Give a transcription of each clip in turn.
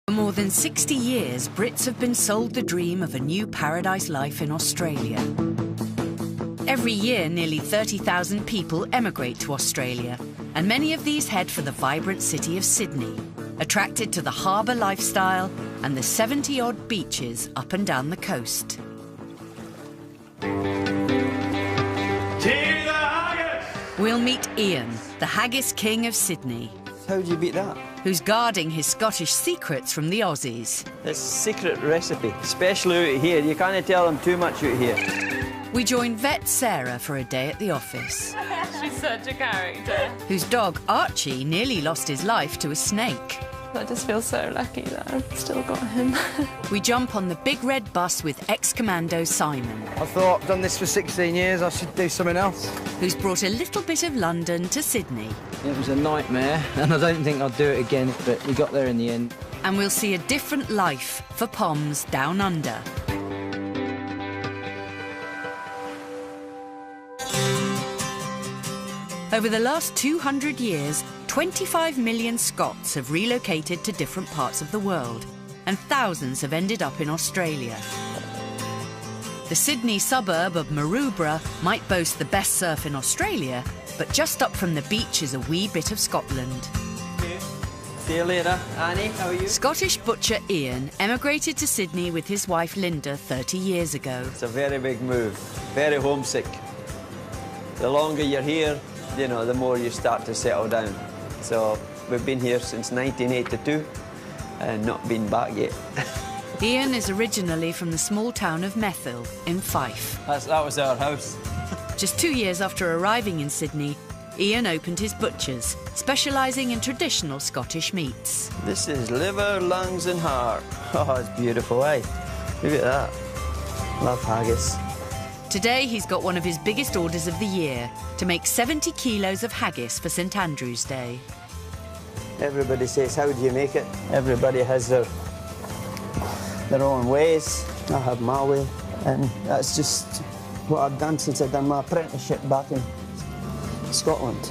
For more than 60 years, Brits have been sold the dream of a new paradise life in Australia. Every year, nearly 30,000 people emigrate to Australia, and many of these head for the vibrant city of Sydney, attracted to the harbour lifestyle and the 70-odd beaches up and down the coast. We'll meet Ian, the haggis king of Sydney. How do you beat that? Who's guarding his Scottish secrets from the Aussies. It's a secret recipe, especially out here. You can't tell them too much out here. We join vet Sarah for a day at the office. She's such a character. Whose dog Archie nearly lost his life to a snake. I just feel so lucky that I've still got him. We jump on the big red bus with ex-commando Simon. I thought, I've done this for 16 years, I should do something else. Who's brought a little bit of London to Sydney. It was a nightmare, and I don't think I'd do it again, but we got there in the end. And we'll see a different life for Poms down under. Over the last 200 years, 25 million Scots have relocated to different parts of the world, and thousands have ended up in Australia. The Sydney suburb of Maroubra might boast the best surf in Australia, but just up from the beach is a wee bit of Scotland. See you later. Annie, how are you? Scottish butcher Ian emigrated to Sydney with his wife Linda 30 years ago. It's a very big move, very homesick. The longer you're here, you know, the more you start to settle down. So we've been here since 1982 and not been back yet. Ian is originally from the small town of Methil in Fife. That was our house. Just 2 years after arriving in Sydney, Ian opened his butchers, specialising in traditional Scottish meats. This is liver, lungs and heart. Oh, it's beautiful, eh? Look at that. Love haggis. Today he's got one of his biggest orders of the year, to make 70 kilos of haggis for St Andrew's Day. Everybody says, how do you make it? Everybody has their own ways. I have my way, and that's just what I've done since I've done my apprenticeship back in Scotland.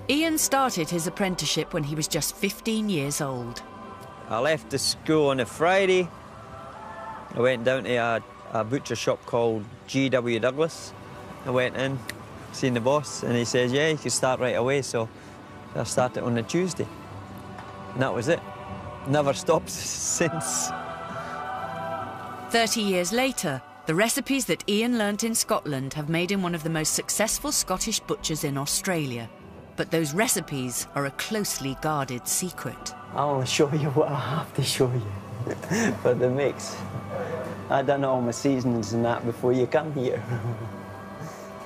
Ian started his apprenticeship when he was just 15 years old. I left the school on a Friday. I went down to a butcher shop called G.W. Douglas. I went in, seen the boss, and he says, yeah, you can start right away. So I started on a Tuesday, and that was it. Never stopped since. 30 years later, the recipes that Ian learnt in Scotland have made him one of the most successful Scottish butchers in Australia. But those recipes are a closely guarded secret. I'll show you what I have to show you for the mix. I done all my seasonings and that before you come here.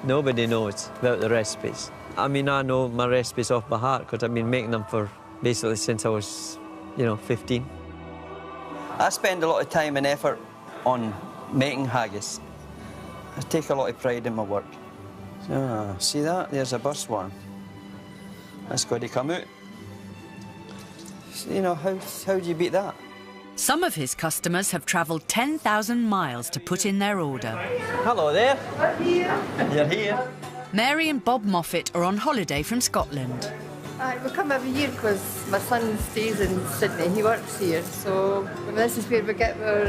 Nobody knows about the recipes. I mean, I know my recipes off by heart because I've been making them for basically since I was, 15. I spend a lot of time and effort on making haggis. I take a lot of pride in my work. So, see that? There's a burst one. That's got to come out. So, how do you beat that? Some of his customers have travelled 10,000 miles to put in their order. Hello there. I'm here. You're here. Mary and Bob Moffat are on holiday from Scotland. We come every year because my son stays in Sydney. He works here, so this is where we get our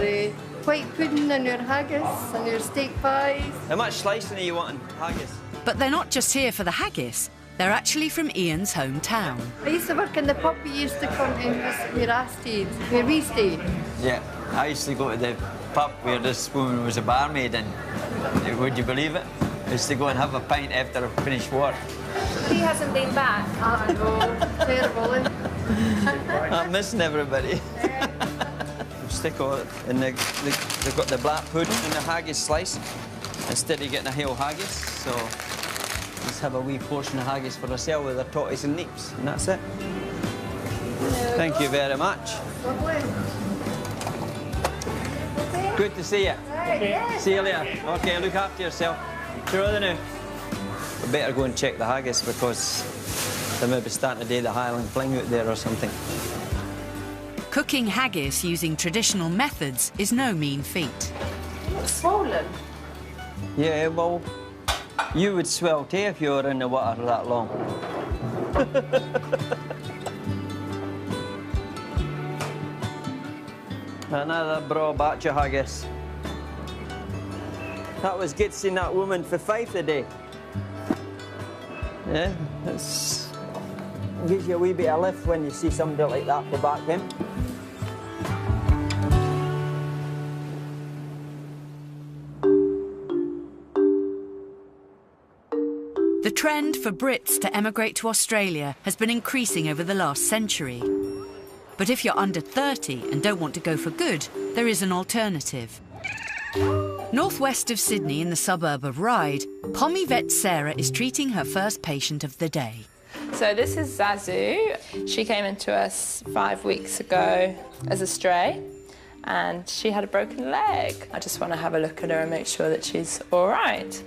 white pudding and our haggis and our steak pies. How much slicing are you wanting, haggis? But they're not just here for the haggis. They're actually from Ian's hometown. I used to work in the pub we used to come to where I stayed, where we stayed. Yeah, I used to go to the pub where this woman was a barmaid, and would you believe it? I used to go and have a pint after I finished work. He hasn't been back. I know, terrible. I'm missing everybody. Stick all it, and they've got the black pudding and the haggis slice instead of getting a whole haggis. So just have a wee portion of haggis for ourselves with our totties and neeps, and that's it. Thank you very much. Lovely. Good to see you. Right. See you later. OK, look after yourself. Sure the now. We better go and check the haggis because they may be starting to do the Highland Fling out there or something. Cooking haggis using traditional methods is no mean feat. It's swollen. Yeah, well, you would swell too if you were in the water that long. Another bra batch of haggis. That was good seeing that woman for £5 a day. Yeah, it gives you a wee bit of lift when you see somebody like that for back then. The trend for Brits to emigrate to Australia has been increasing over the last century. But if you're under 30 and don't want to go for good, there is an alternative. Northwest of Sydney in the suburb of Ryde, Pommy vet Sarah is treating her first patient of the day. So this is Zazu. She came into us 5 weeks ago as a stray and she had a broken leg. I just want to have a look at her and make sure that she's all right.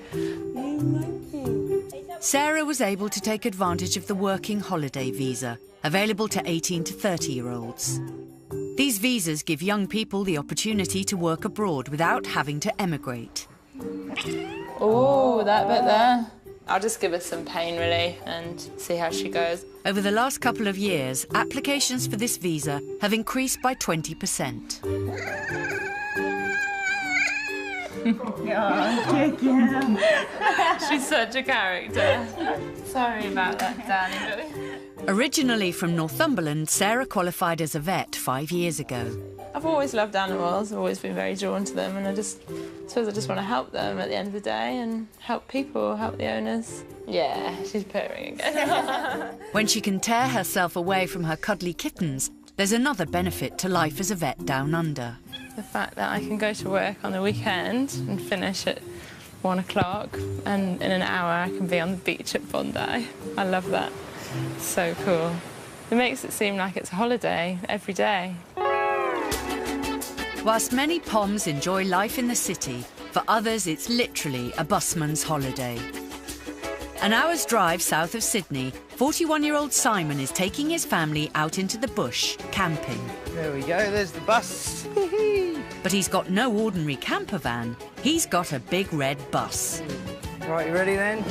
Sarah was able to take advantage of the working holiday visa, available to 18 to 30-year-olds. These visas give young people the opportunity to work abroad without having to emigrate. Oh, that bit there. I'll just give her some pain relief and see how she goes. Over the last couple of years, applications for this visa have increased by 20%. She's such a character. Sorry about that, Danny. Originally from Northumberland, Sarah qualified as a vet 5 years ago. I've always loved animals, I've always been very drawn to them, and I suppose I just want to help them at the end of the day and help people, help the owners. Yeah, she's purring again. When she can tear herself away from her cuddly kittens, there's another benefit to life as a vet down under. The fact that I can go to work on the weekend and finish at 1 o'clock, and in an hour I can be on the beach at Bondi. I love that. So cool. It makes it seem like it's a holiday every day. Whilst many Poms enjoy life in the city, for others it's literally a busman's holiday. An hour's drive south of Sydney, 41-year-old Simon is taking his family out into the bush, camping. There we go, there's the bus. But he's got no ordinary camper van, he's got a big red bus. Right, you ready then?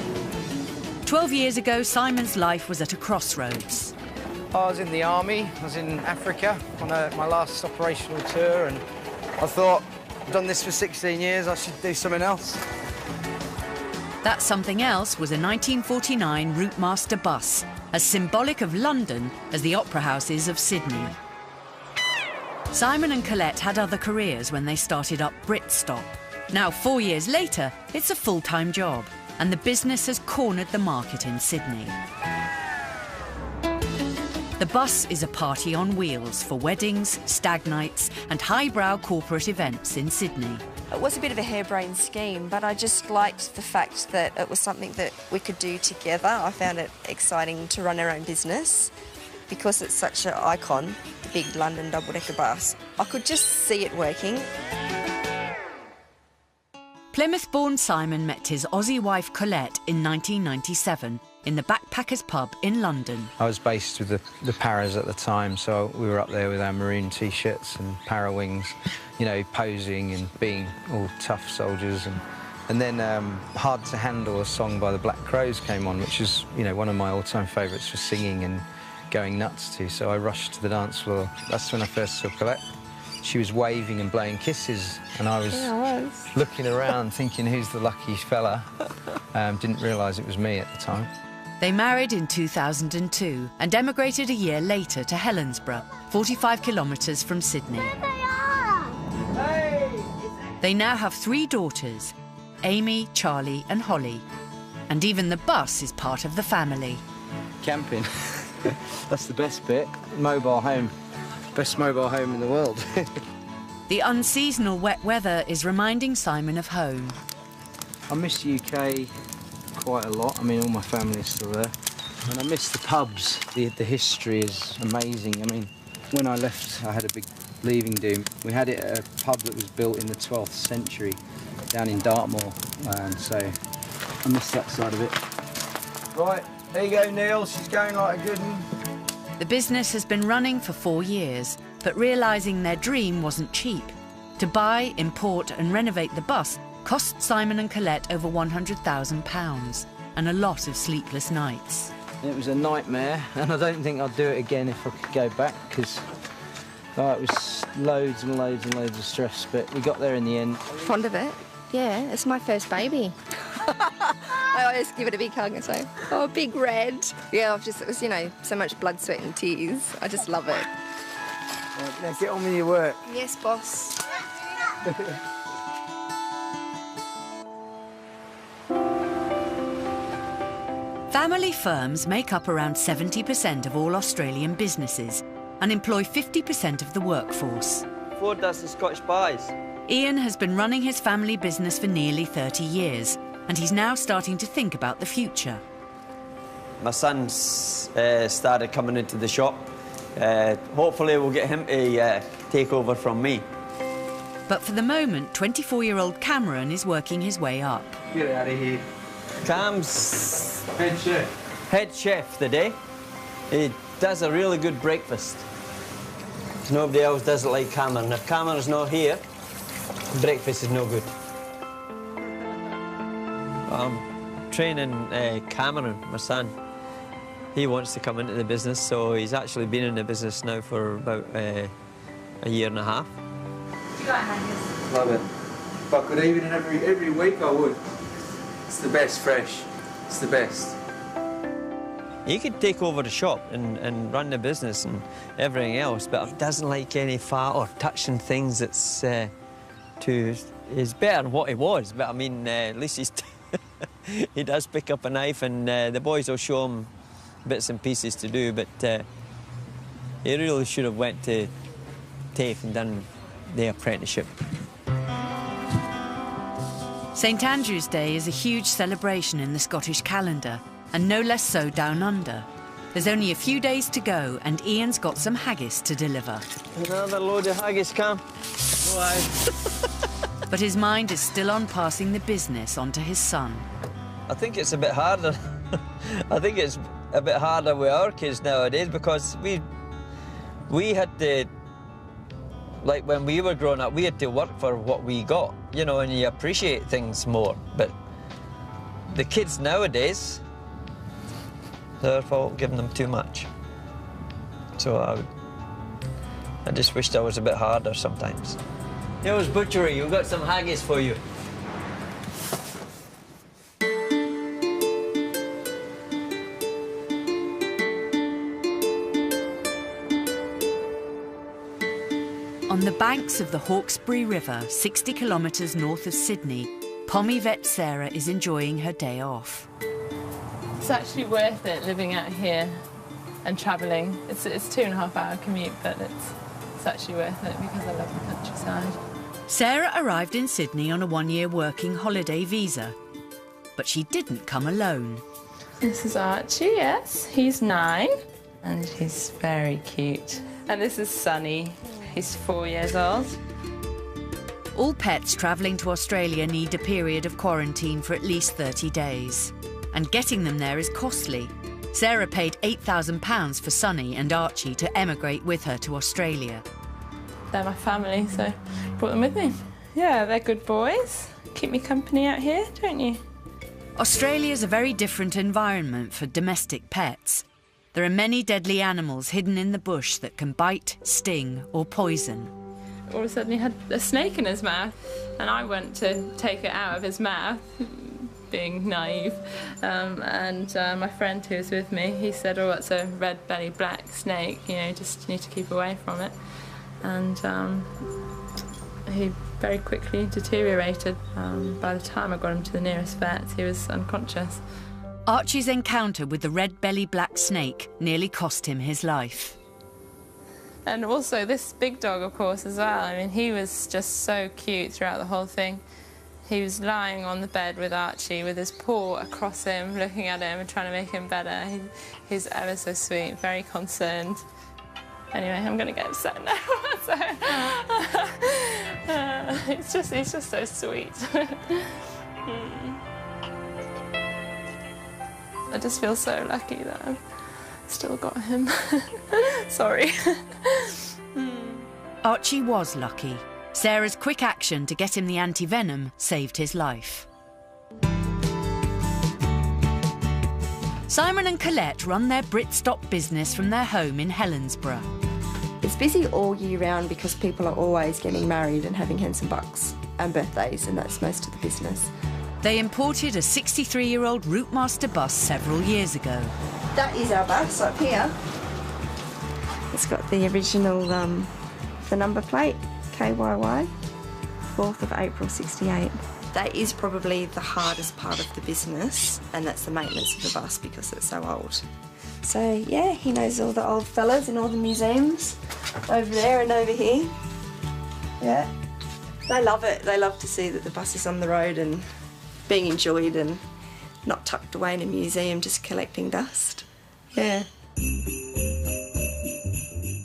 12 years ago, Simon's life was at a crossroads. I was in the army, I was in Africa on my last operational tour, and I thought, I've done this for 16 years, I should do something else. That something else was a 1949 Routemaster bus, as symbolic of London as the opera houses of Sydney. Simon and Colette had other careers when they started up Britstop. Now, 4 years later, it's a full-time job, and the business has cornered the market in Sydney. The bus is a party on wheels for weddings, stag nights and highbrow corporate events in Sydney. It was a bit of a harebrained scheme, but I just liked the fact that it was something that we could do together. I found it exciting to run our own business because it's such an icon, the big London double-decker bus. I could just see it working. Plymouth-born Simon met his Aussie wife Colette in 1997 in the Backpackers pub in London. I was based with the Paras at the time, so we were up there with our maroon T-shirts and para wings, you know, posing and being all tough soldiers. And then Hard to Handle, a song by the Black Crows, came on, which is, you know, one of my all-time favourites for singing and going nuts to. So I rushed to the dance floor. That's when I first saw Colette. She was waving and blowing kisses, and I was looking around thinking, who's the lucky fella? Didn't realise it was me at the time. They married in 2002 and emigrated a year later to Helensburgh, 45 kilometres from Sydney. There they are! Hey! They now have 3 daughters, Amy, Charlie and Holly. And even the bus is part of the family. Camping. That's the best bit. Mobile home. Best mobile home in the world. The unseasonal wet weather is reminding Simon of home. I miss the UK quite a lot. I mean, all my family is still there. And I miss the pubs. The history is amazing. I mean, when I left, I had a big leaving do. We had it at a pub that was built in the 12th century down in Dartmoor. And so I miss that side of it. Right, there you go, Neil. She's going like a good one. The business has been running for 4 years, but realising their dream wasn't cheap. To buy, import and renovate the bus cost Simon and Colette over £100,000 and a lot of sleepless nights. It was a nightmare, and I don't think I'd do it again if I could go back, because Oh, it was loads and loads and loads of stress, but we got there in the end. Fond of it. Yeah, it's my first baby. I always give it a big hug and say, oh, big red. Yeah, it was, you know, so much blood, sweat and tears. I just love it. Right, now get on with your work. Yes, boss. Family firms make up around 70% of all Australian businesses and employ 50% of the workforce. Ford does the Scottish pies. Ian has been running his family business for nearly 30 years, and he's now starting to think about the future. My son's started coming into the shop. Hopefully we'll get him to take over from me. But for the moment, 24-year-old Cameron is working his way up. Get out of here. Cam's Head chef. head chef today. He does a really good breakfast. Nobody else does it like Cameron. If Cameron's not here, breakfast is no good. I'm training Cameron, my son. He wants to come into the business, so he's actually been in the business now for about a year and a half. You like haggis? Love it. If I could eat it every week, I would. It's the best, fresh. It's the best. He could take over the shop and run the business and everything else, but he doesn't like any fat or touching things that's he's better than what he was, but I mean, at least he's he does pick up a knife, and the boys will show him bits and pieces to do, but he really should have went to TAFE and done the apprenticeship. St Andrew's Day is a huge celebration in the Scottish calendar, and no less so down under. There's only a few days to go, and Ian's got some haggis to deliver. Another load of haggis, Cam. But his mind is still on passing the business on to his son. I think it's a bit harder. I think it's a bit harder with our kids nowadays, because we had to, like when we were growing up, we had to work for what we got, you know, and you appreciate things more. But the kids nowadays, they're giving them too much. So I just wished I was a bit harder sometimes. Here's Butchery, we've got some haggis for you. On the banks of the Hawkesbury River, 60 kilometres north of Sydney, Pommy vet Sarah is enjoying her day off. It's actually worth it living out here and travelling. It's a 2.5-hour commute, but it's actually worth it because I love the countryside. Sarah arrived in Sydney on a one-year working holiday visa, but she didn't come alone. This is Archie, yes. He's 9 and he's very cute. And this is Sonny. He's 4 years old. All pets travelling to Australia need a period of quarantine for at least 30 days. And getting them there is costly. Sarah paid £8,000 for Sonny and Archie to emigrate with her to Australia. They're my family, so I brought them with me. Yeah, they're good boys. Keep me company out here, don't you? Australia's a very different environment for domestic pets. There are many deadly animals hidden in the bush that can bite, sting or poison. All of a sudden he had a snake in his mouth, and I went to take it out of his mouth, being naive, and my friend who was with me, he said, oh, it's a red belly black snake, you know, just need to keep away from it. And he very quickly deteriorated. By the time I got him to the nearest vet, he was unconscious. Archie's encounter with the red belly black snake nearly cost him his life. And also this big dog, of course, as well. I mean, he was just so cute throughout the whole thing. He was lying on the bed with Archie with his paw across him, looking at him and trying to make him better. He's ever so sweet, very concerned. Anyway, I'm going to get upset now. He's just so sweet. I just feel so lucky that I've still got him. Sorry. Archie was lucky. Sarah's quick action to get him the anti-venom saved his life. Simon and Colette run their Britstop business from their home in Helensburgh. It's busy all year round because people are always getting married and having hens and bucks and birthdays, and that's most of the business. They imported a 63-year-old Routemaster bus several years ago. That is our bus up here. It's got the original, the number plate, KYY, 4th of April 68. That is probably the hardest part of the business, and that's the maintenance of the bus because it's so old. So yeah, he knows all the old fellas in all the museums, over there and over here. Yeah. They love it. They love to see that the bus is on the road and being enjoyed and not tucked away in a museum just collecting dust. Yeah.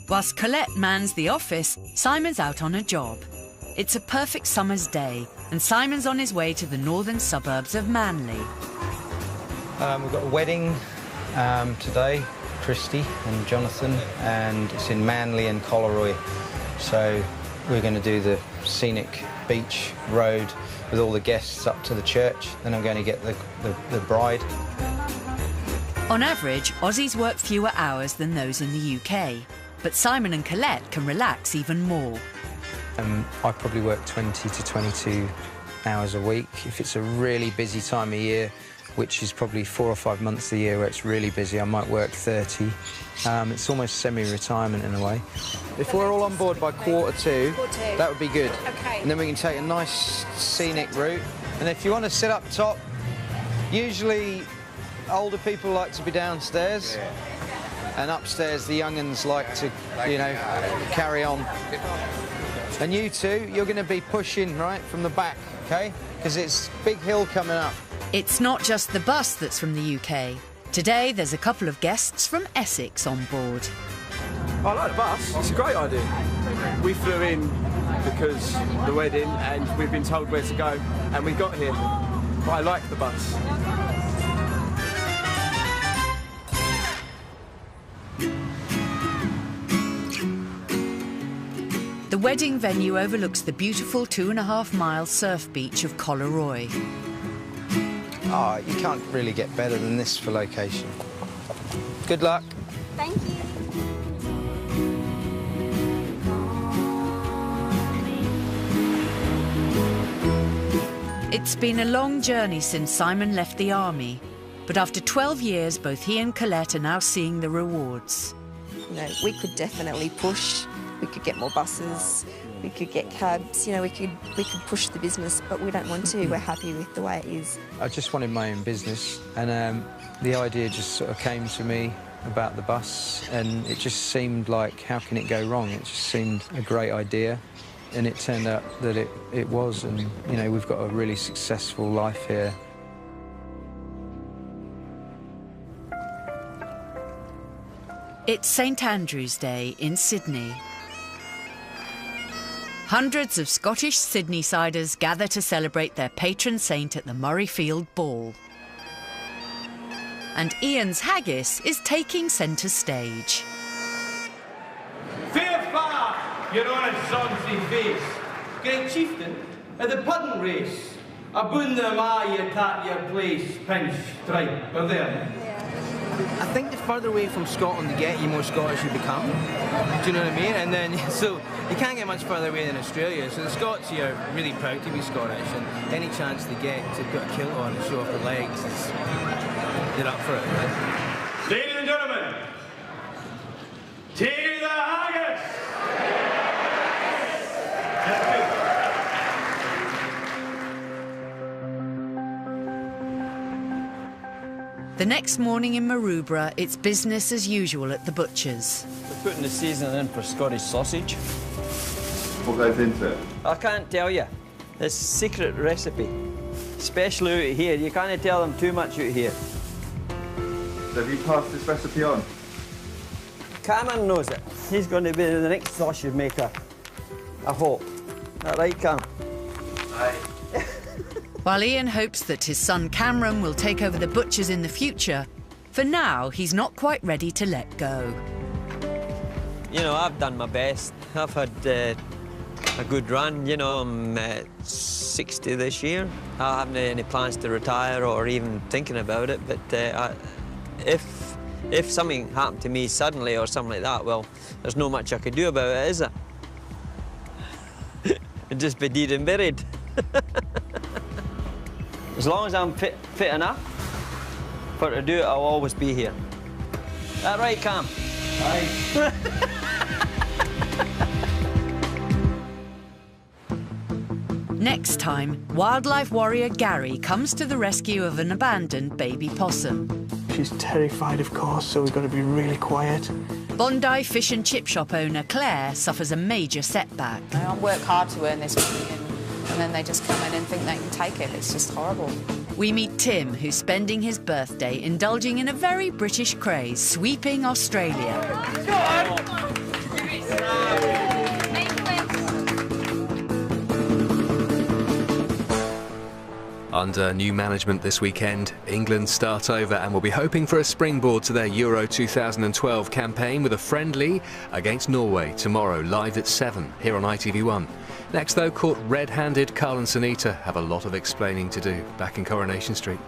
Whilst Colette mans the office, Simon's out on a job. It's a perfect summer's day, and Simon's on his way to the northern suburbs of Manly. We've got a wedding today, Christy and Jonathan, and it's in Manly and Collaroy. So we're going to do the scenic beach road with all the guests up to the church. Then I'm going to get the bride. On average, Aussies work fewer hours than those in the UK, but Simon and Colette can relax even more. I probably work 20 to 22 hours a week. If it's a really busy time of year, which is probably 4 or 5 months a year where it's really busy, I might work 30. It's almost semi-retirement in a way. If we're all on board by quarter two, that would be good. Okay. And then we can take a nice scenic route. And if you want to sit up top, usually older people like to be downstairs. And upstairs, the young'uns like to, you know, carry on. And you two, you're going to be pushing, right, from the back, OK? Because it's big hill coming up. It's not just the bus that's from the UK. Today, there's a couple of guests from Essex on board. I like the bus. It's a great idea. We flew in because of the wedding and we've been told where to go and we got here. But I like the bus. The wedding venue overlooks the beautiful 2.5-mile surf beach of Collaroy. Oh, you can't really get better than this for location. Good luck. Thank you. It's been a long journey since Simon left the army, but after 12 years, both he and Colette are now seeing the rewards. You know, we could definitely push. We could get more buses, we could get cabs, you know, we could push the business, but we don't want to. We're happy with the way it is. I just wanted my own business, and the idea just sort of came to me about the bus, and it just seemed like, how can it go wrong? It just seemed a great idea, and it turned out that it was, and, you know, we've got a really successful life here. It's St Andrew's Day in Sydney. Hundreds of Scottish Sydney-siders gather to celebrate their patron saint at the Murrayfield Ball. And Ian's haggis is taking centre stage. Fair far, your honest sonsy face. Great chieftain at the pudding race. Aboon the ma you tap your place, pinch, stripe, or there. I think the further away from Scotland you get, the more Scottish you become. Do you know what I mean? And then, so you can't get much further away than Australia. So the Scots here are really proud to be Scottish, and any chance they get to put a kilt on and show off their legs, they're up for it, right? Ladies and gentlemen, to the haggis! The next morning in Maroubra, it's business as usual at the butcher's. We're putting the seasoning in for Scottish sausage. What goes into it? I can't tell you. It's a secret recipe. Especially out here. You can't tell them too much out here. So have you passed this recipe on? Cameron knows it. He's going to be the next sausage maker. I hope. Is that right, Cam? Aye. While Ian hopes that his son Cameron will take over the butcher's in the future, for now he's not quite ready to let go. You know, I've done my best. I've had a good run. You know, I'm 60 this year. I haven't any plans to retire or even thinking about it, but if If something happened to me suddenly or something like that, well, there's not much I could do about it, is there? It'd just be dead and buried. As long as I'm fit enough for to do it, I'll always be here. That right, Cam? Aye. Next time, wildlife warrior Gary comes to the rescue of an abandoned baby possum. She's terrified, of course, so we've got to be really quiet. Bondi fish and chip shop owner Claire suffers a major setback. I work hard to earn this money and then they just come in and think they can take it. It's just horrible. We meet Tim, who's spending his birthday indulging in a very British craze, sweeping Australia. Go on! Under new management this weekend, England start over and will be hoping for a springboard to their Euro 2012 campaign with a friendly against Norway tomorrow, live at 7 here on ITV1. Next though, caught red-handed, Carl and Sunita have a lot of explaining to do back in Coronation Street.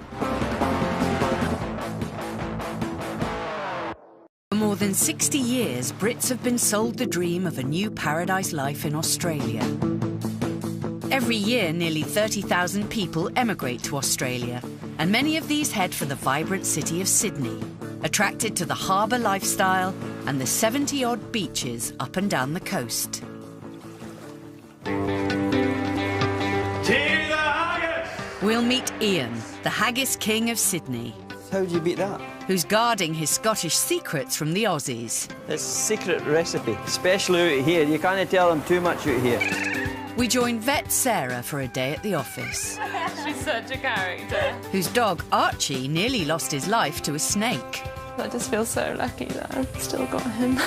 For more than 60 years, Brits have been sold the dream of a new paradise life in Australia. Every year, nearly 30,000 people emigrate to Australia, and many of these head for the vibrant city of Sydney, attracted to the harbour lifestyle and the 70-odd beaches up and down the coast. We'll meet Ian, the haggis king of Sydney. How did you beat that? Who's guarding his Scottish secrets from the Aussies. It's a secret recipe, especially out here. You can't tell them too much out here. We join vet Sarah for a day at the office. She's such a character. Whose dog Archie nearly lost his life to a snake. I just feel so lucky that I've still got him.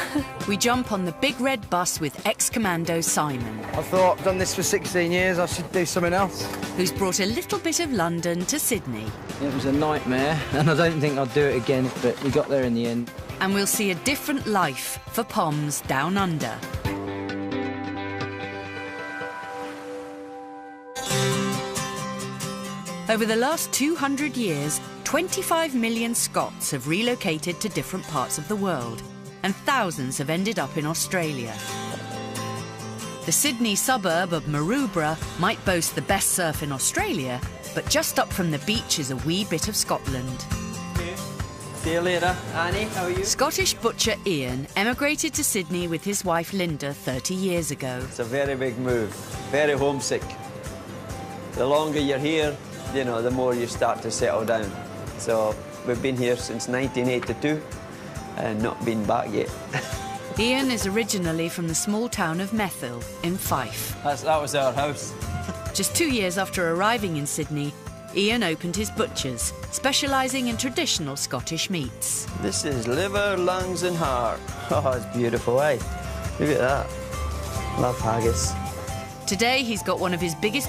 We jump on the big red bus with ex-commando Simon. I thought, I've done this for 16 years, I should do something else. Who's brought a little bit of London to Sydney. It was a nightmare, and I don't think I'd do it again, but we got there in the end. And we'll see a different life for Poms down under. Over the last 200 years, 25 million Scots have relocated to different parts of the world, and thousands have ended up in Australia. The Sydney suburb of Maroubra might boast the best surf in Australia, but just up from the beach is a wee bit of Scotland. See you later. Annie, how are you? Scottish butcher Ian emigrated to Sydney with his wife Linda 30 years ago. It's a very big move, very homesick. The longer you're here, you know, the more you start to settle down. So we've been here since 1982 and not been back yet. Ian is originally from the small town of Methil in Fife. That was our house. Just 2 years after arriving in Sydney, Ian opened his butchers, specialising in traditional Scottish meats. This is liver, lungs and heart. Oh, it's beautiful, eh? Look at that. Love haggis. Today he's got one of his biggest